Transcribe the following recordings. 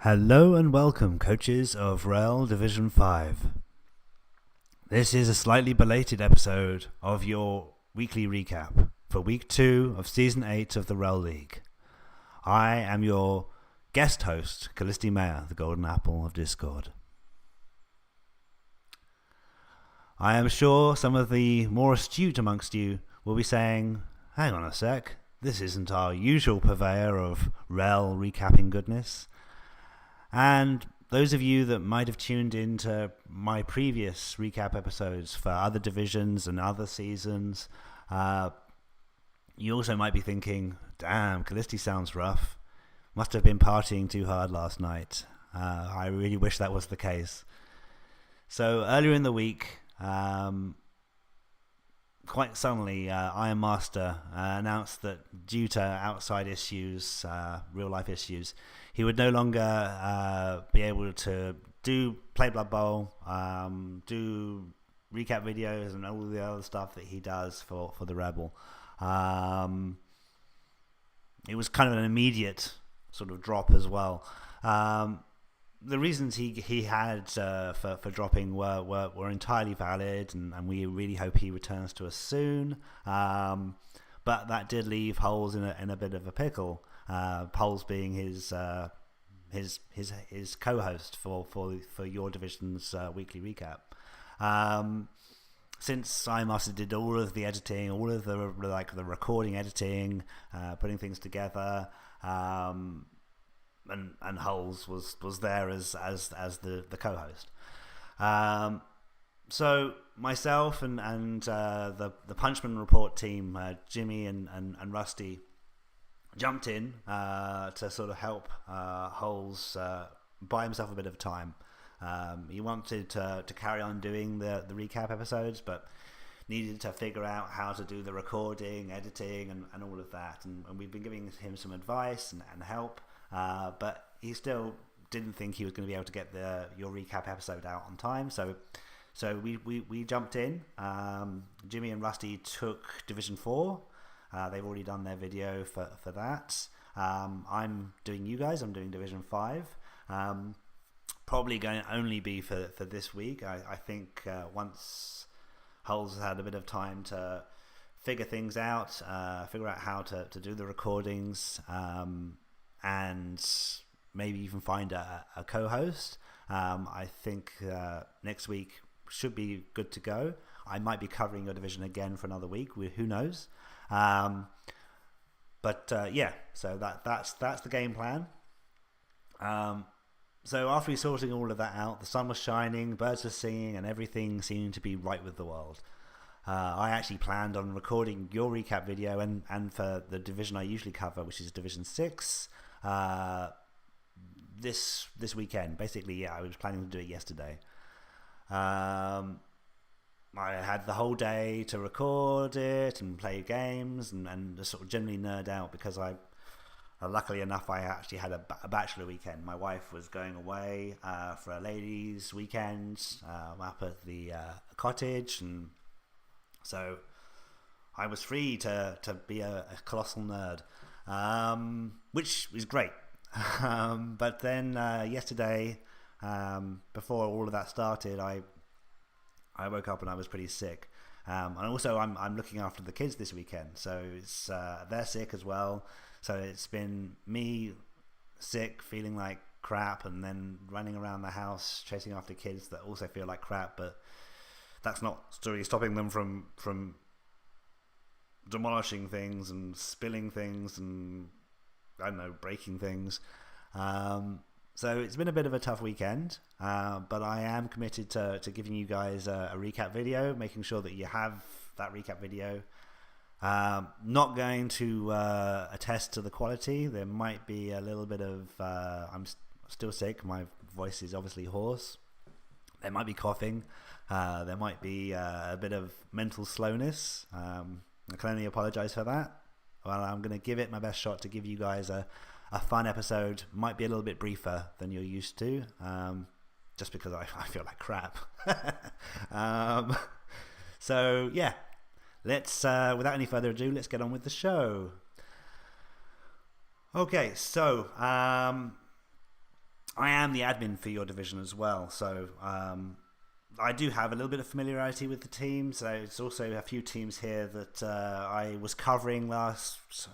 Hello and welcome, coaches of REL Division 5. This is a slightly belated episode of your weekly recap for Week 2 of Season 8 of the REL League. I am your guest host, Kallisti Maya, the Golden Apple of Discord. I am sure some of the more astute amongst you will be saying, hang on a sec, this isn't our usual purveyor of REL recapping goodness. And those of you that might have tuned into my previous recap episodes for other divisions and other seasons, you also might be thinking, damn, Kallisti sounds rough. Must have been partying too hard last night. I really wish that was the case. So earlier in the week, quite suddenly, Iron Master announced that due to outside issues, real life issues, he would no longer be able to play Blood Bowl, do recap videos and all the other stuff that he does for the ReBBL. It was kind of an immediate sort of drop as well. The reasons he had for dropping were entirely valid, and we really hope he returns to us soon. But that did leave Holes in a bit of a pickle. Holes being his co-host for your division's weekly recap. Since iMaster did all of the editing, all of the recording editing, putting things together, and Holes was there as the co-host. So myself and the Punchman Report team, Jimmy and Rusty, jumped in to sort of help Holes buy himself a bit of time. He wanted to carry on doing the recap episodes, but needed to figure out how to do the recording, editing, and all of that. And we've been giving him some advice and help, but he still didn't think he was going to be able to get your recap episode out on time. So we jumped in. Jimmy and Rusty took Division 4. They've already done their video for that. I'm doing you guys. I'm doing Division 5. Probably going to only be for this week. I think once Holes has had a bit of time to figure things out, figure out how to do the recordings, and maybe even find a co-host. I think next week should be good to go. I might be covering your division again for another week. Who knows? But so that's the game plan. So after sorting all of that out, the sun was shining, birds were singing, and everything seemed to be right with the world. I actually planned on recording your recap video and for the division I usually cover, which is Division 6, this weekend. Basically, I was planning to do it yesterday. I had the whole day to record it and play games and just sort of generally nerd out, because luckily enough, I actually had a bachelor weekend. My wife was going away for a ladies' weekend up at the cottage, and so I was free to be a colossal nerd, which is great. But then yesterday, before all of that started, I woke up and I was pretty sick. And also I'm looking after the kids this weekend, so it's they're sick as well. So it's been me sick, feeling like crap, and then running around the house chasing after kids that also feel like crap, but that's not really stopping them from demolishing things and spilling things and, I don't know, breaking things. So it's been a bit of a tough weekend, but I am committed to giving you guys a recap video, making sure that you have that recap video. Not going to attest to the quality. There might be a little bit of I'm still sick. My voice is obviously hoarse. There might be coughing. There might be a bit of mental slowness. I can only apologize for that. Well, I'm going to give it my best shot to give you guys a fun episode. Might be a little bit briefer than you're used to, just because I feel like crap. So yeah, let's without any further ado, let's get on with the show. Okay, so I am the admin for your division as well, so I do have a little bit of familiarity with the team. So it's also a few teams here that I was covering last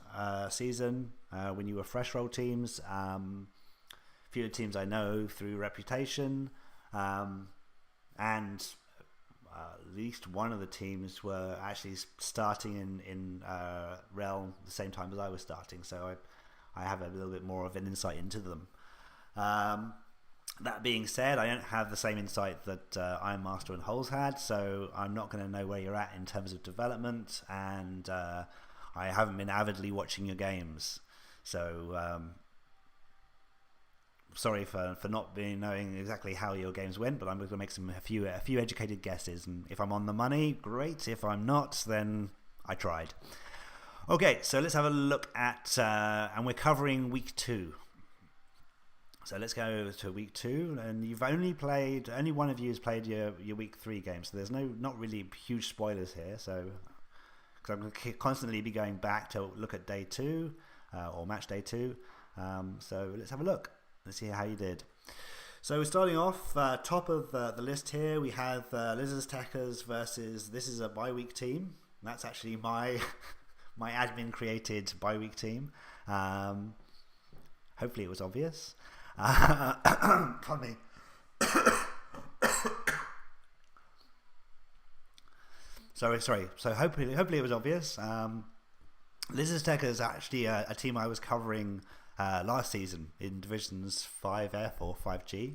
season when you were fresh roll teams. A few of the teams I know through reputation, and at least one of the teams were actually starting in REL the same time as I was starting, so I have a little bit more of an insight into them. That being said, I don't have the same insight that Iron Master and Holes had, so I'm not going to know where you're at in terms of development, and I haven't been avidly watching your games, so sorry for not knowing exactly how your games went, but I'm going to make a few educated guesses, and if I'm on the money, great. If I'm not, then I tried. Okay, so let's have a look at, and we're covering week 2. So let's go to week 2, and only one of you has played your week 3 game, so there's not really huge spoilers here. So because I'm going to constantly be going back to look at day 2 or match day 2. So let's have a look. Let's see how you did. So we're starting off top of the list here. We have Lizards Attackers versus, this is a bye-week team. That's actually my my admin created bye-week team. Hopefully it was obvious. Pardon me. Sorry. So hopefully it was obvious. Lizards Attackers is actually a team I was covering last season in divisions 5F or 5G,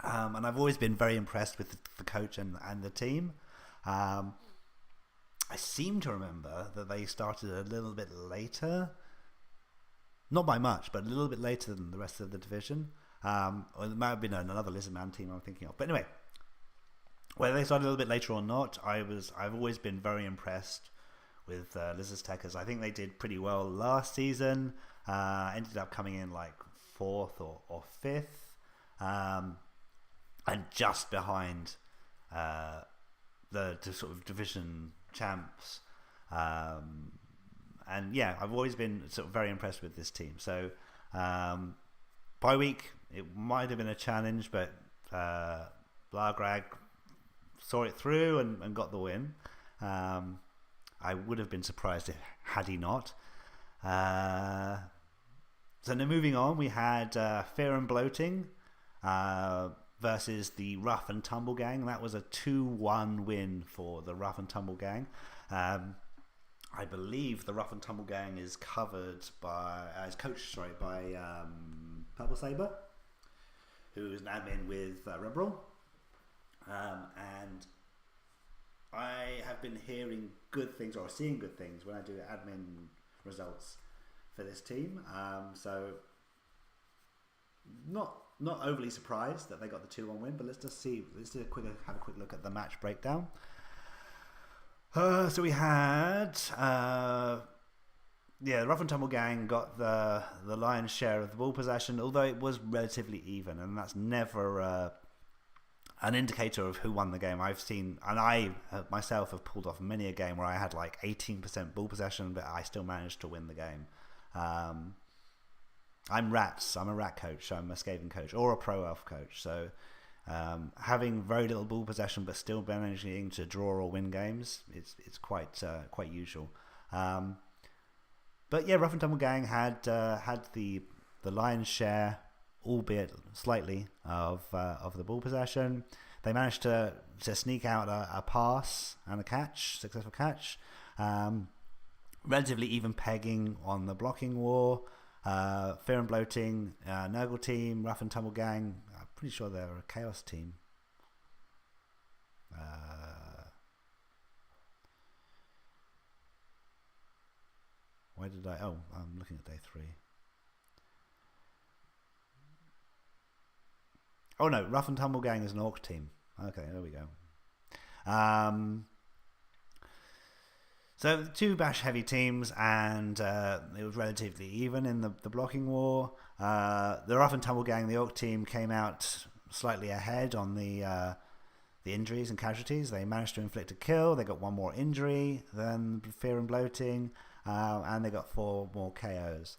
and I've always been very impressed with the coach and the team. I seem to remember that they started a little bit later, not by much, but a little bit later than the rest of the division. Or it might have been another Lizardman team I'm thinking of, but anyway, whether they started a little bit later or not, I've always been very impressed with Lizards Attackers. I think they did pretty well last season. Ended up coming in like 4th or 5th, and just behind the sort of division champs. And yeah, I've always been sort of very impressed with this team. So bye week, it might have been a challenge, but Blagrag saw it through and got the win. I would have been surprised had he not. So now moving on, we had Fear and Bloating versus the Rough and Tumble Gang. That was a 2-1 win for the Rough and Tumble Gang. I believe the Rough and Tumble Gang is covered by, by Purple Saber, who is an admin with ReBBL. And I have been hearing good things, or seeing good things, when I do admin results for this team. So not overly surprised that they got the 2-1 win, but let's have a quick look at the match breakdown. So we had the Rough and Tumble Gang got the lion's share of the ball possession, although it was relatively even, and that's never an indicator of who won the game. I've seen, and I myself have pulled off many a game where I had like 18% ball possession, but I still managed to win the game. I'm Rats. I'm a Rat coach. I'm a Skaven coach or a Pro Elf coach. So having very little ball possession but still managing to draw or win games, it's quite usual. But yeah, Rough and Tumble Gang had the lion's share, albeit slightly, of the ball possession. They managed to sneak out a pass and a successful catch. Relatively even pegging on the blocking war. Fear and Bloating, Nurgle team, Rough and Tumble Gang. I'm pretty sure they're a Chaos team. Why did I? Oh, I'm looking at day 3. Oh no, Rough and Tumble Gang is an Orc team. Okay, there we go. So 2 bash heavy teams, and it was relatively even in the blocking war. The Rough and Tumble Gang, the Orc team, came out slightly ahead on the injuries and casualties. They managed to inflict a kill. They got 1 more injury than Fear and Bloating, and they got 4 more KOs.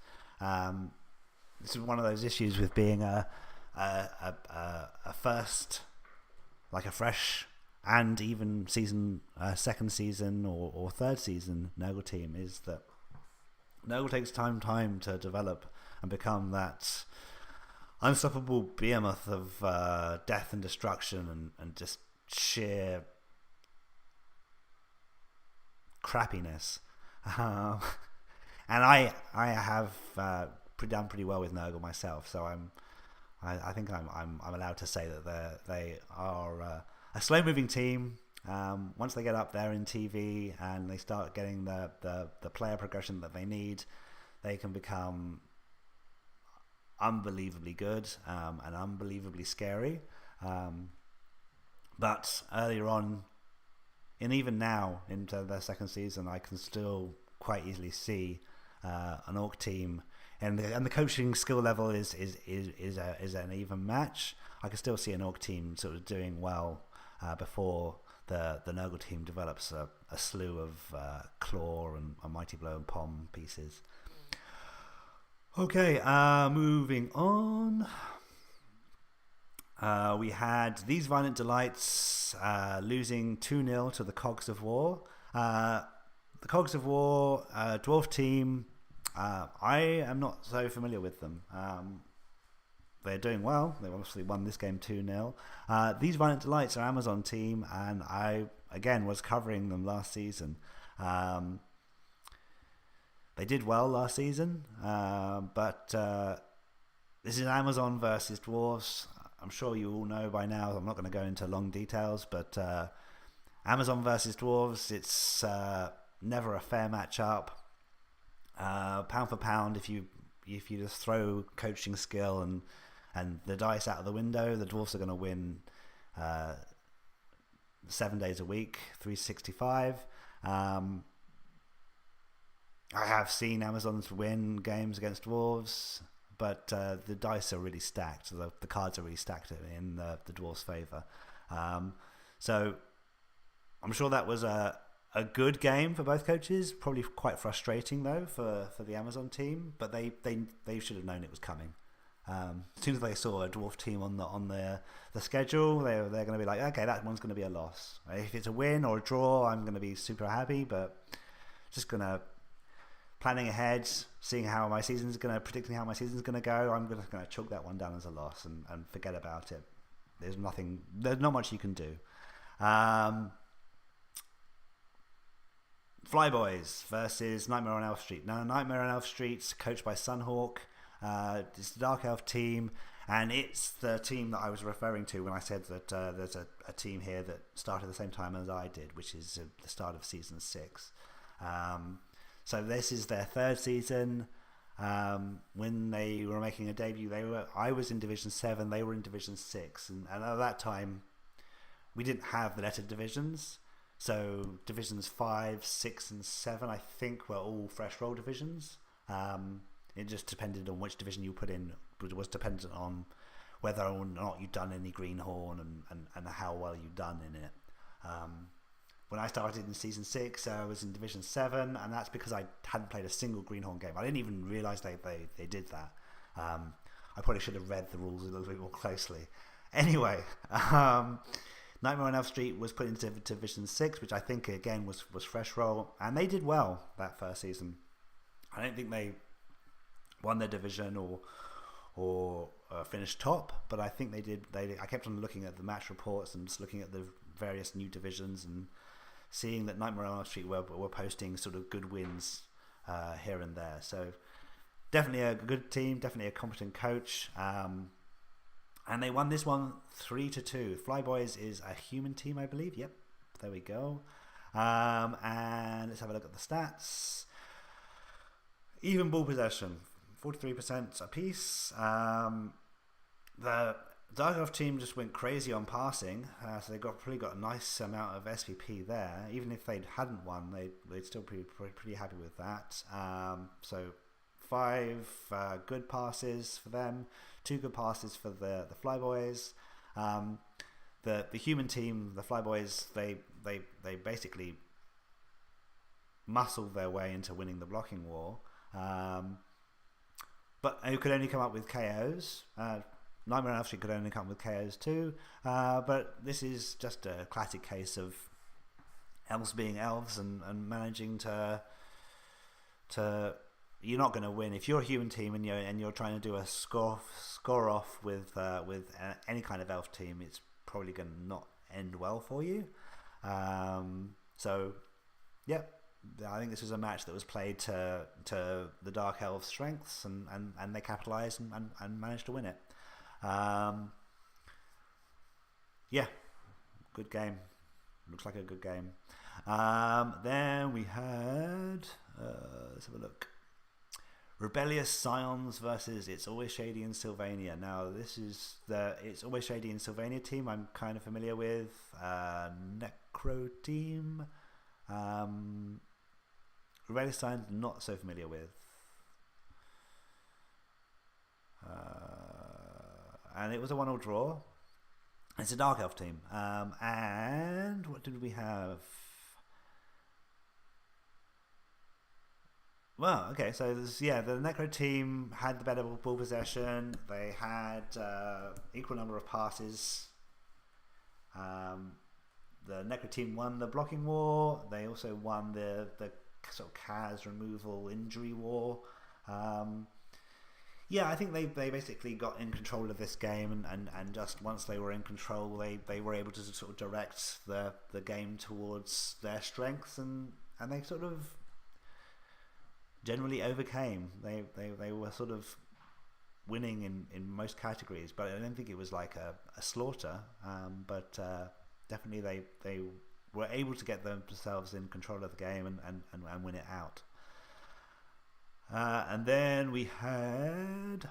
This is one of those issues with being a a first, like a fresh and even second season or third season Nurgle team is that Nurgle takes time to develop and become that unstoppable behemoth of death and destruction and just sheer crappiness. And I have done pretty well with Nurgle myself, so I think I'm allowed to say that they are a slow moving team. Once they get up there in TV and they start getting the player progression that they need, they can become unbelievably good and unbelievably scary. But earlier on, and even now into their second season, I can still quite easily see an Orc team, and the coaching skill level is an even match. I can still see an Orc team sort of doing well before the Nurgle team develops a slew of Claw and a Mighty Blow and Pom pieces. Okay, moving on. We had These Violent Delights losing 2-0 to the Cogs of War. The Cogs of War, dwarf team, I am not so familiar with them. They're doing well. They obviously won this game 2-0. These Violent Delights are Amazon team, and I, again, was covering them last season. They did well last season, but this is Amazon versus Dwarves. I'm sure you all know by now. I'm not going to go into long details, but Amazon versus Dwarves, it's never a fair matchup. Pound for pound, if you just throw coaching skill and the dice out of the window, the Dwarves are going to win 7 days a week, 365. I have seen Amazons win games against Dwarves, but the dice are really stacked. The cards are really stacked in the Dwarves' favour. So I'm sure that was a good game for both coaches. Probably quite frustrating though for the Amazon team, but they should have known it was coming. As soon as they saw a Dwarf team on the schedule, they're going to be like, okay, that one's going to be a loss. If it's a win or a draw, I'm going to be super happy, but just going to planning ahead, predicting how my season's going to go, I'm going to chalk that one down as a loss and forget about it. There's not much you can do. Flyboys versus Nightmare on Elf Street. Now, Nightmare on Elf Street's coached by Sunhawk. It's the Dark Elf team, and it's the team that I was referring to when I said that there's a team here that started the same time as I did, which is the start of season 6. So this is their third season. When they were making a debut, I was in Division 7, they were in Division 6, and at that time we didn't have the lettered divisions. So Divisions 5, 6 and 7 I think were all fresh roll divisions. It just depended on which division you put in. It was dependent on whether or not you'd done any Greenhorn and how well you'd done in it. When I started in Season 6, I was in Division 7, and that's because I hadn't played a single Greenhorn game. I didn't even realise they did that. I probably should have read the rules a little bit more closely. Anyway, Nightmare on Elf Street was put into Division 6, which I think, again, was fresh roll, and they did well that first season. I don't think they won their division or finished top, but I think they did. I kept on looking at the match reports and just looking at the various new divisions and seeing that Nightmare on Elf Street were posting sort of good wins here and there. So definitely a good team, definitely a competent coach, and they won this one 3-2. Flyboys is a human team, I believe. Yep, there we go. And let's have a look at the stats. Even ball possession, 43% apiece. The Dark Elf team just went crazy on passing, so they probably got a nice amount of SPP there. Even if they hadn't won, they'd still be pretty happy with that. So 5 good passes for them, 2 good passes for the Flyboys. The human team, the Flyboys, they basically muscled their way into winning the blocking war. But they could only come up with KOs. Nightmare on Elf Street could only come with KOs too, but this is just a classic case of elves being elves and managing to you're not going to win if you're a human team and you're trying to do a score off with any kind of elf team. It's probably going to not end well for you. So yeah, I think this was a match that was played to the Dark Elves' strengths, and they capitalized and managed to win it. Yeah, good game. Looks like a good game. Then we had let's have a look. Rebellious Scions versus It's Always Shady in Sylvania. Now this is the It's Always Shady in Sylvania team I'm kind of familiar with. Necro team. Rebellious Scions not so familiar with. And it was a 1-1 draw. It's a Dark Elf team. And what did we have? Well, okay, so the Necro team had the better ball possession. They had equal number of passes. The Necro team won the blocking war. They also won the sort of Kaz removal injury war. I think they basically got in control of this game, and just once they were in control, they were able to sort of direct the game towards their strengths, and they sort of generally overcame. They were sort of winning in most categories, but I don't think it was like a slaughter. But definitely they were able to get themselves in control of the game and win it out. And then we had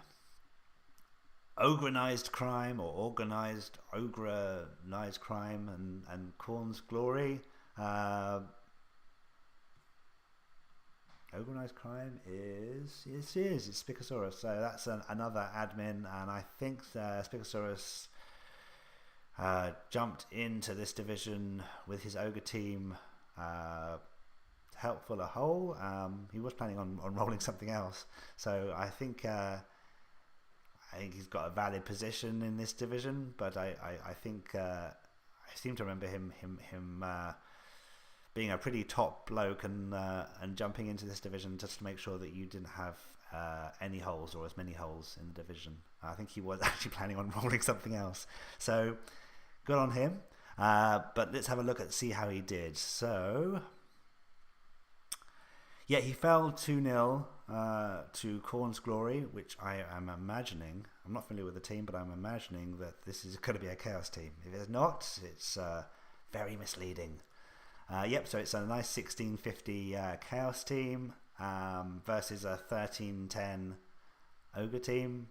Ogrenized Crime, or Organized Ogrenized Crime, and Khorne's Glory. Organized Crime it's Spicosaurus, so that's another admin, and I think Spicosaurus jumped into this division with his ogre team to help fill a hole. He was planning on rolling something else, so I think he's got a valid position in this division, but I think I seem to remember him being a pretty top bloke and jumping into this division just to make sure that you didn't have any holes, or as many holes in the division. I think he was actually planning on rolling something else, so good on him. But let's have a look see how he did. So yeah, he fell 2-0 to Khorne's Glory, which I am imagining, I'm not familiar with the team, but I'm imagining that this is going to be a Chaos team. If it's not, it's very misleading. So it's a nice 1650 Chaos team versus a 1310 Ogre team.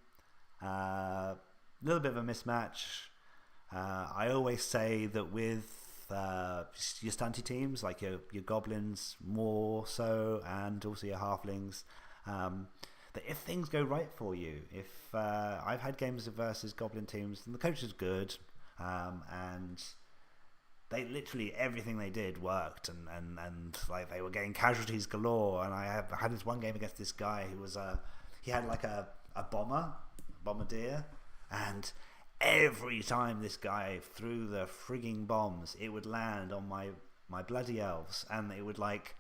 Little bit of a mismatch. I always say that with your stunty teams, like your goblins more so, and also your halflings, that if things go right for you, if I've had games versus goblin teams and the coach is good, and they literally everything they did worked, and like they were getting casualties galore. And I had this one game against this guy who was he had like a bombardier, and every time this guy threw the frigging bombs, it would land on my bloody elves, and it would like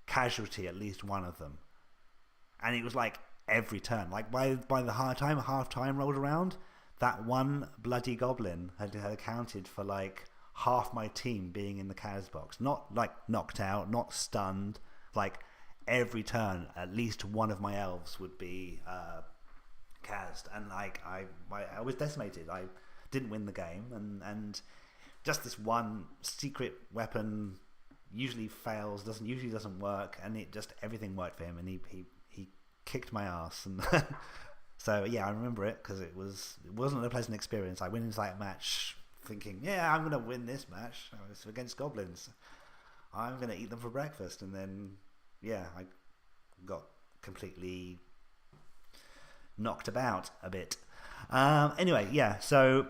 casualty at least one of them. And it was like every turn, like by the half time rolled around, that one bloody goblin had accounted for like half my team being in the Kaz box. Not like knocked out, not stunned, like every turn at least one of my elves would be Kaz'd, and like I was decimated. I didn't win the game, and just this one secret weapon usually doesn't work, and it just everything worked for him, and he kicked my ass. And so yeah, I remember it because it wasn't a pleasant experience. I went into that match thinking, yeah, I'm gonna win this match. It's against goblins, I'm gonna eat them for breakfast, and then yeah, I got completely knocked about a bit. Anyway, yeah, so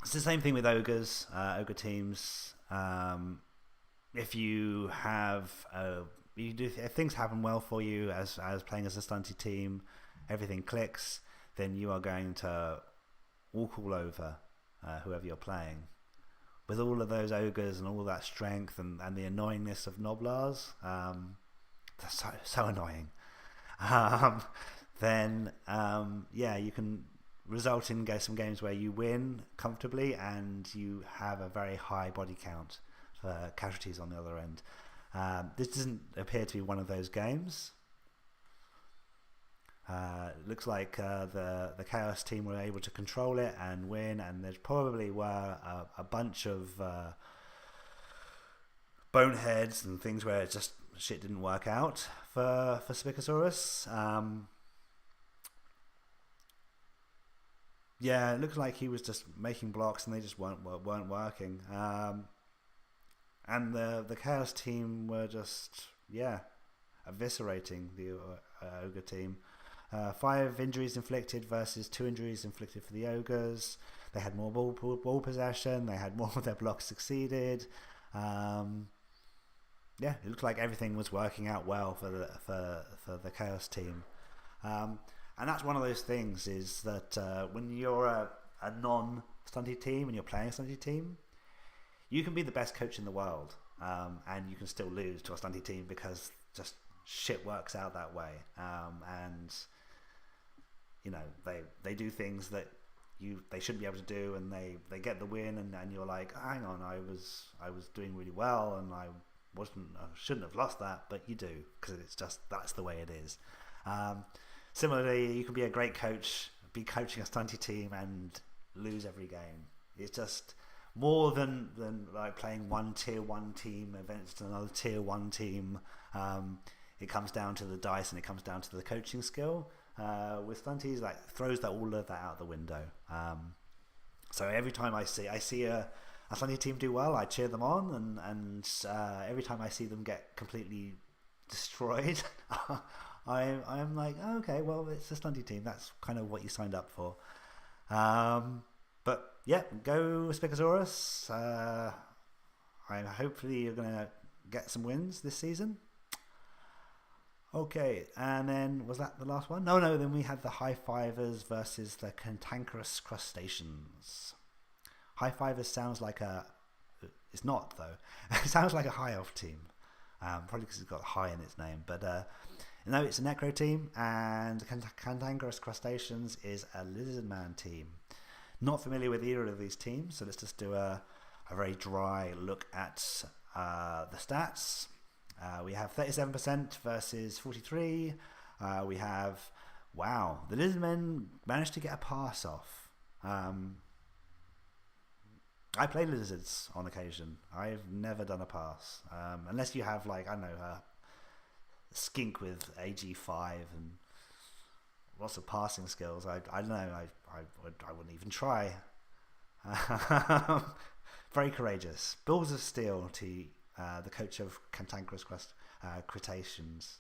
it's the same thing with ogres, ogre teams. If you have if things happen well for you as playing as a stunty team, everything clicks, then you are going to walk all over whoever you're playing. With all of those ogres and all that strength and the annoyingness of Noblars, that's so annoying. Then you can result in some games where you win comfortably and you have a very high body count for casualties on the other end. This doesn't appear to be one of those games. It looks like the Chaos team were able to control it and win, and there probably were a bunch of boneheads and things where it just shit didn't work out for Spicosaurus. It looks like he was just making blocks and they just weren't working. And the Chaos team were just eviscerating the Ogre team. 5 injuries inflicted versus 2 injuries inflicted for the Ogres. They had more ball possession. They had more of their blocks succeeded. It looked like everything was working out well for the Chaos team. And that's one of those things, is that when you're a non-stunty team and you're playing a stunty team, you can be the best coach in the world, and you can still lose to a stunty team because just shit works out that way. And you know, they do things that they shouldn't be able to do, and they get the win, and you're like, hang on, I was doing really well, and I shouldn't have lost that, but you do, because it's just, that's the way it is. Similarly, you can be a great coach, be coaching a stunty team and lose every game. It's just more than like playing one tier 1 team against another tier 1 team. It comes down to the dice and it comes down to the coaching skill. With stunties, like, throws all of that out the window. So every time I see a stunty team do well, I cheer them on, and every time I see them get completely destroyed, I'm like, oh, okay, well, it's a stunty team. That's kind of what you signed up for. But yeah, go Spicosaurus. Hopefully you're going to get some wins this season. Okay, and then, was that the last one? No, then we had the High Fivers versus the Cantankerous Crustaceans. High Fivers sounds like it's not, though. It sounds like a high elf team. Probably because it's got high in its name. But no, it's a Necro team, and the Cantankerous Crustaceans is a Lizardman team. Not familiar with either of these teams, so let's just do a very dry look at the stats. We have 37% versus 43. We have, the Lizardmen managed to get a pass off. I play lizards on occasion. I've never done a pass. Unless you have, like, I don't know, a skink with AG5 and lots of passing skills. I don't know. I wouldn't even try. Very courageous. Balls of Steel to the coach of Cantankerous Crustaceans.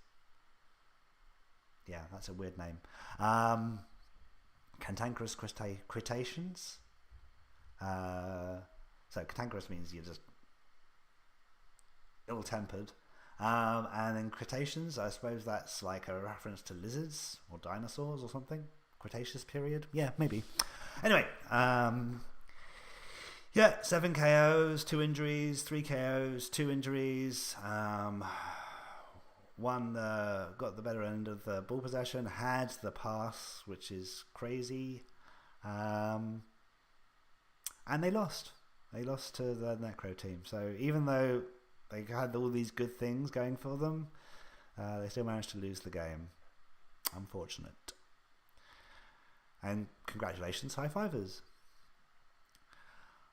Yeah, that's a weird name. Cantankerous Crustaceans. So cantankerous means you're just ill-tempered. And then Cretaceans, I suppose that's like a reference to lizards or dinosaurs or something. Cretaceous period? Yeah, maybe. Anyway, 7 KOs, 2 injuries, 3 KOs, 2 injuries. One got the better end of the ball possession, had the pass, which is crazy. And they lost. They lost to the Necro team. So even though they had all these good things going for them, they still managed to lose the game. Unfortunate. And congratulations, High Fivers.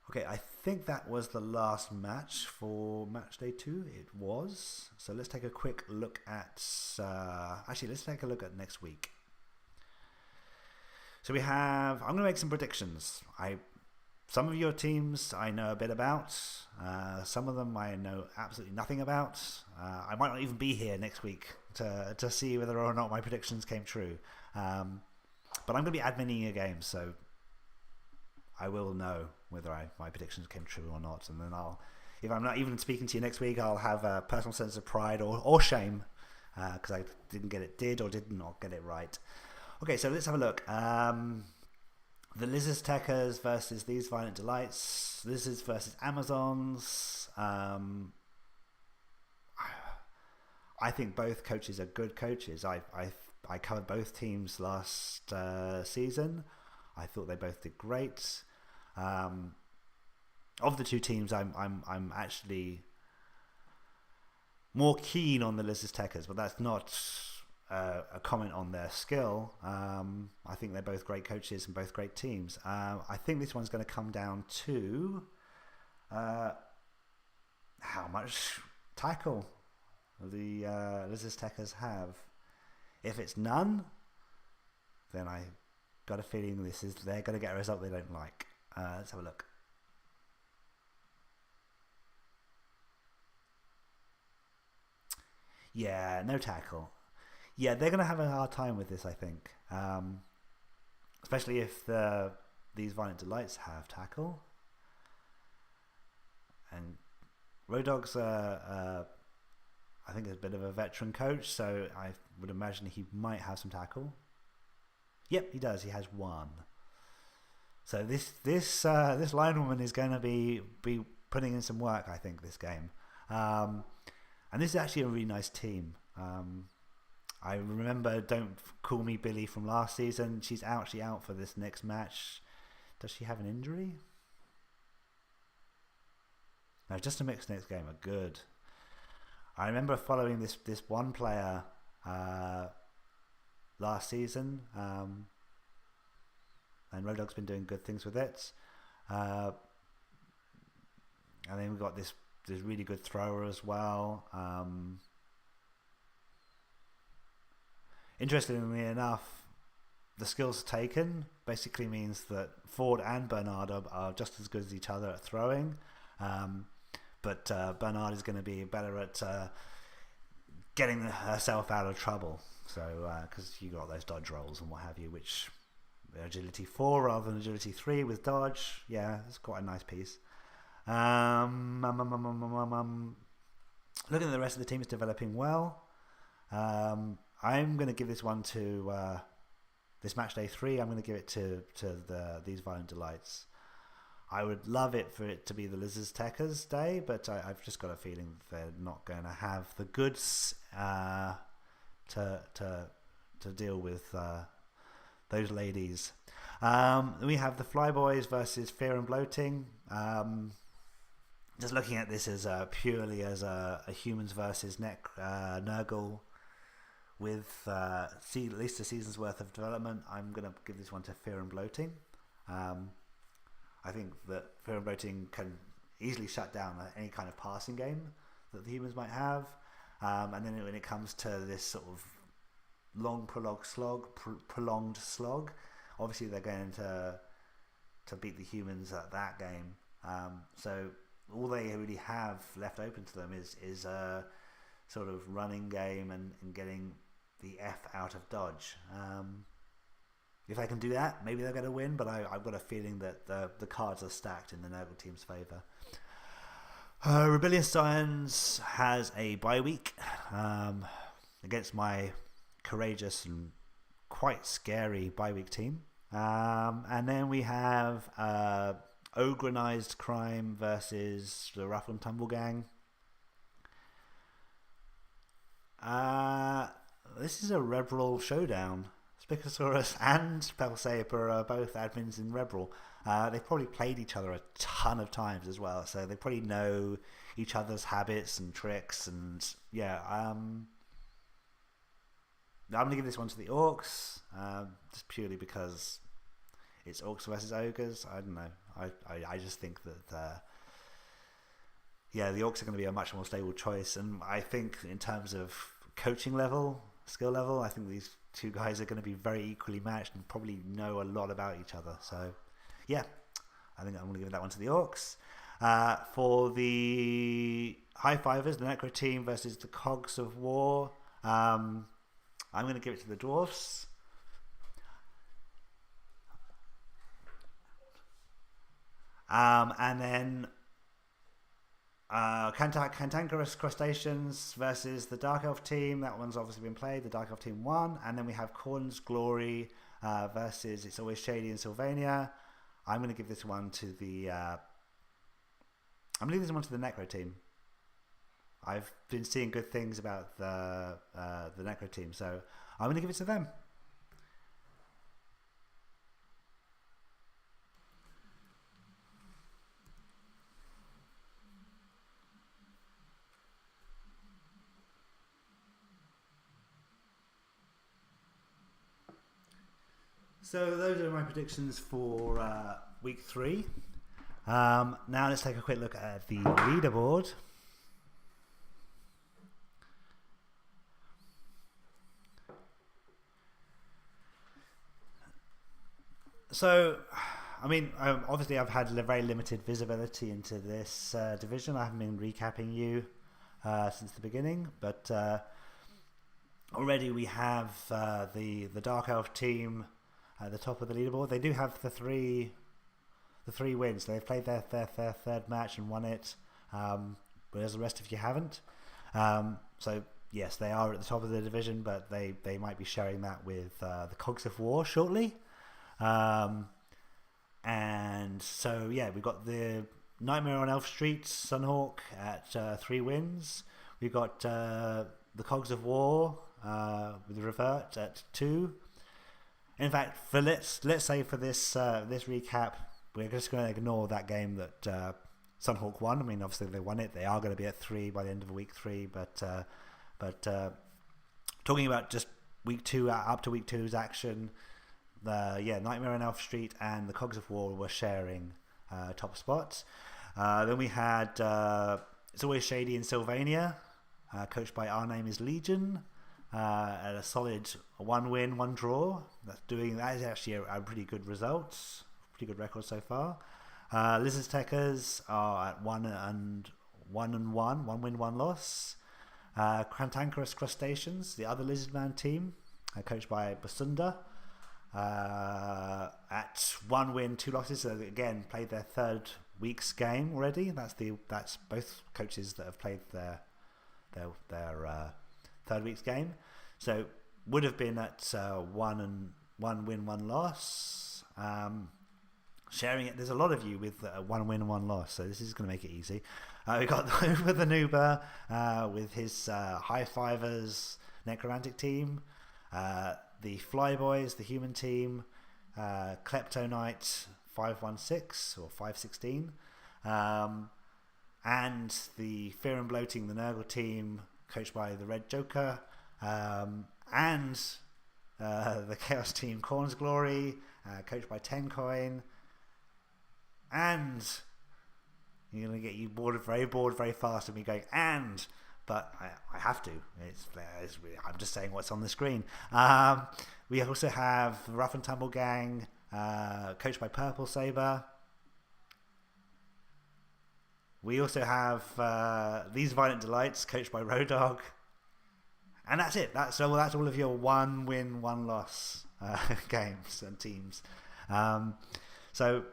Okay, I think that was the last match for match day 2. It was. So let's take a quick look at... let's take a look at next week. So we have... I'm going to make some predictions. Some of your teams I know a bit about. Some of them I know absolutely nothing about. I might not even be here next week to see whether or not my predictions came true. But I'm going to be adminning a game, so I will know whether my predictions came true or not. And then if I'm not even speaking to you next week, I'll have a personal sense of pride or shame because I did not get it right. Okay, so let's have a look. The Lizards Techers versus these Violent Delights. Lizards versus Amazons. I think both coaches are good coaches. I covered both teams last season. I thought they both did great. Of the two teams, I'm actually more keen on the Lizards Techers, but that's not a comment on their skill. I think they're both great coaches and both great teams. I think this one's going to come down to how much tackle the Lizards Techers have. If it's none, then I got a feeling they're going to get a result they don't like. Let's have a look. Yeah, no tackle. Yeah, they're going to have a hard time with this, I think. Especially if these Violent Delights have tackle. And Road Dogg's, I think, is a bit of a veteran coach, so I would imagine he might have some tackle. Yep, he does. He has one. So this linewoman is going to be putting in some work, I think, this game. And this is actually a really nice team. I remember Don't Call Me Billy from last season. She's out for this next match. Does she have an injury? No, just a mixed next game are good. I remember following this one player last season, and Road Dogg's been doing good things with it. And then we've got this really good thrower as well. Interestingly enough, the skills taken basically means that Ford and Bernard are just as good as each other at throwing. But Bernard is going to be better at getting herself out of trouble. So, because you got those dodge rolls and what have you, which agility 4 rather than agility 3 with dodge. Yeah, it's quite a nice piece. Looking at the rest of the team, is developing well. I'm going to give this one to this match day 3. I'm going to give it to these Violent Delights. I would love it for it to be the Lizards Techers day, but I've just got a feeling they're not going to have the goods to deal with those ladies. We have the Flyboys versus Fear and Bloating. Just looking at this as purely as a humans versus Nurgle with at least a season's worth of development, I'm going to give this one to Fear and Bloating. I think that Fear and Bloating can easily shut down any kind of passing game that the humans might have. And then when it comes to this sort of long prolonged slog, obviously they're going to beat the humans at that game. So all they really have left open to them is a sort of running game and getting the F out of dodge. If they can do that, maybe they're going to win, but I've got a feeling that the cards are stacked in the Nurgle team's favour. Rebellion Science has a bye week against my courageous and quite scary bye week team. And then we have Ogrenized Crime versus the Ruffle and Tumble Gang. This is a ReBBL showdown. Spicosaurus and Pelsaper are both admins in ReBBL. They've probably played each other a ton of times as well, so they probably know each other's habits and tricks. And yeah, I'm going to give this one to the Orcs, just purely because it's Orcs versus Ogres. I don't know. I just think that the Orcs are going to be a much more stable choice, and I think in terms of coaching level, skill level, I think these two guys are going to be very equally matched and probably know a lot about each other. So yeah, I think I'm going to give that one to the Orcs. For the High Fivers, the Necro team versus the Cogs of War, I'm going to give it to the Dwarfs. And then Cantankerous Crustaceans versus the Dark Elf team. That one's obviously been played. The Dark Elf team won. And then we have Corn's Glory versus It's Always Shady in Sylvania. I'm going to give this one to the Necro team. I've been seeing good things about the Necro team, so I'm going to give it to them. So those are my predictions for week 3. Now let's take a quick look at the leaderboard. So, I mean, obviously I've had very limited visibility into this division. I haven't been recapping you since the beginning, but already we have the Dark Elf team at the top of the leaderboard. They do have the three wins. They've played their third match and won it, whereas the rest of you haven't. So yes, they are at the top of the division, but they might be sharing that with the Cogs of War shortly. And so yeah, we've got the Nightmare on Elf Street, Sunhawk at 3 wins. We've got the Cogs of War with Revert at 2. In fact, for let's say for this recap, we're just going to ignore that game that Sunhawk won. I mean, obviously they won it. They are going to be at 3 by the end of week 3. But talking about just week 2 up to week 2's action, Nightmare on Elf Street and the Cogs of War were sharing top spots. Then we had It's Always Shady in Sylvania, coached by Our Name is Legion. At a solid 1 win, 1 draw. That is actually a pretty good result, pretty good record so far. Lizard Techers are at 1 win, 1 loss. Cantankerous Crustaceans, the other Lizardman team, coached by Basunda, at 1 win, 2 losses. So again, played their third week's game already. That's both coaches that have played their third week's game, so would have been at 1 win, 1 loss. Sharing it, there's a lot of you with 1 win, 1 loss, so this is going to make it easy. We got with the Nuba with his High Fivers Necromantic team, the Flyboys, the human team, Klepto Knight 516 or 516, and the Fear and Bloating, the Nurgle team, coached by the Red Joker, and the Chaos team Corn's Glory, coached by Tencoin. And you're going to get bored very fast of me going but I have to. I'm just saying what's on the screen. We also have the Rough and Tumble Gang, coached by Purple Saber. We also have These Violent Delights, coached by Road Dog. And that's it. That's all of your 1 win, 1 loss games and teams. So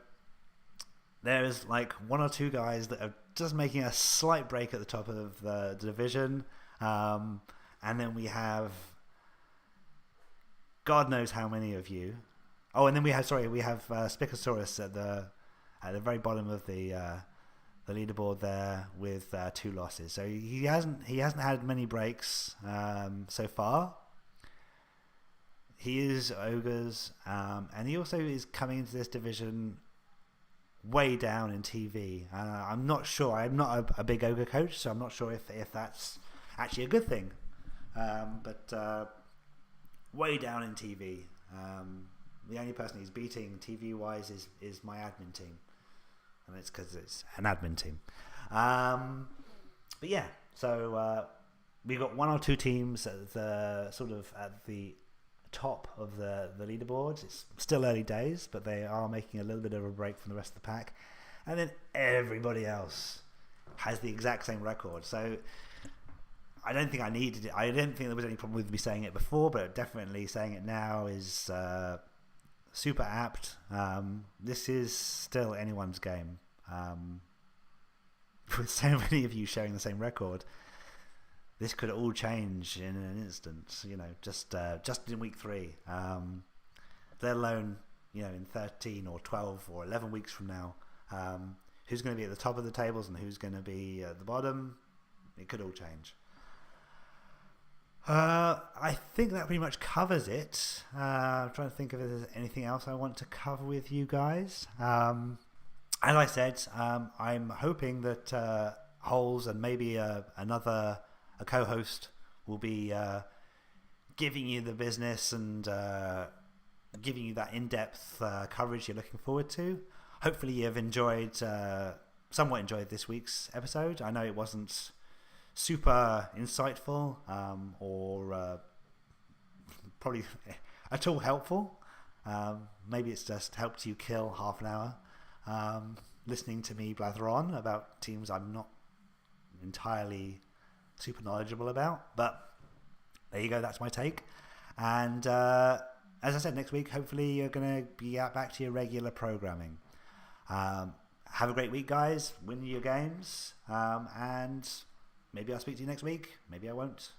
there's like 1 or 2 guys that are just making a slight break at the top of the division. And then we have God knows how many of you. Oh, and then we have Spicosaurus at the very bottom of the leaderboard there with 2 losses. So he hasn't had many breaks so far. He is ogres, and he also is coming into this division way down in TV. I'm not sure. I'm not a big ogre coach, so I'm not sure if that's actually a good thing. But way down in TV. The only person he's beating TV wise is my admin team, and it's because it's an admin team. But yeah, so we've got 1 or 2 teams at the top of the leaderboard. It's still early days, but they are making a little bit of a break from the rest of the pack, and then everybody else has the exact same record. So I don't think I needed it. I didn't think there was any problem with me saying it before, but definitely saying it now is super apt. This is still anyone's game. With so many of you sharing the same record, this could all change in an instant. Just in week 3. let alone in 13 or 12 or 11 weeks from now, who's going to be at the top of the tables and who's going to be at the bottom. It could all change. I think that pretty much covers it. I'm trying to think if there's anything else I want to cover with you guys. As I said, I'm hoping that Holes and maybe a co-host will be giving you the business and giving you that in-depth coverage you're looking forward to. Hopefully you've somewhat enjoyed this week's episode. I know it wasn't super insightful or probably at all helpful. Maybe it's just helped you kill half an hour listening to me blather on about teams I'm not entirely super knowledgeable about, but there you go, that's my take. And as I said, next week hopefully you're going to be back to your regular programming. Have a great week, guys. Win your games, and maybe I'll speak to you next week, maybe I won't.